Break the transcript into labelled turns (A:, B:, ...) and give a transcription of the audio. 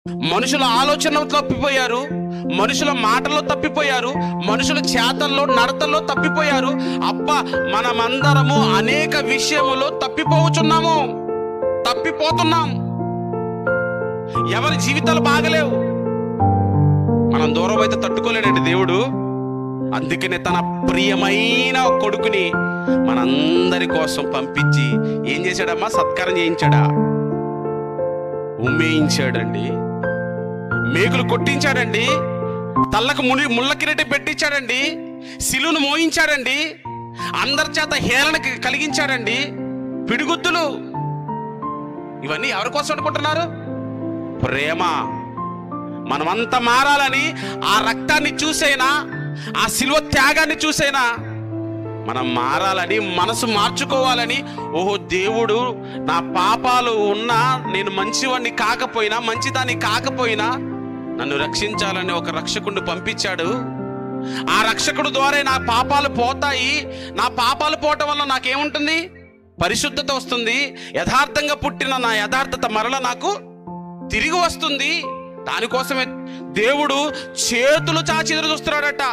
A: మనుషుల ఆలోచనలో తప్పిపోయారు, మనుషుల మాటల్లో తప్పిపోయారు, మనుషుల చేతల్లో నడతల్లో తప్పిపోయారు. అబ్బా, మనమందరము అనేక విషయములో తప్పిపోతున్నాం. ఎవరి జీవితాలు బాగలేవు. మనం దూరం అయితే తట్టుకోలేడండి దేవుడు. అందుకనే తన ప్రియమైన కొడుకుని మనందరి కోసం పంపించి ఏం చేశాడమ్మా? సత్కారం చేయించాడా? ఉమ్మేయించాడండి, మేకులు కొట్టించాడండి, తల్లకు ముళ్ళ కిరీటం పెట్టించాడండి, శిలువను మోయించాడండి, అందరి చేత హేళన కలిగించాడండి, పిడిగుద్దులు. ఇవన్నీ ఎవరి కోసం అనుకుంటున్నారు? ప్రేమ. మనమంతా మారాలని ఆ రక్తాన్ని చూసైనా, ఆ శిలువ త్యాగాన్ని చూసైనా మనం మారాలని, మనసు మార్చుకోవాలని, ఓహో దేవుడు నా పాపాలు ఉన్నా, నేను మంచివాడిని కాకపోయినా, మంచిదాన్ని కాకపోయినా నన్ను రక్షించాలని ఒక రక్షకుడిని పంపించాడు. ఆ రక్షకుడు ద్వారా నా పాపాలు పోతాయి. నా పాపాలు పోవటం వల్ల నాకేముంటుంది? పరిశుద్ధత వస్తుంది. యథార్థంగా పుట్టిన నా యథార్థత మరల నాకు తిరిగి వస్తుంది. దానికోసమే దేవుడు చేతులు చాచి ఎదురు చూస్తున్నాడట.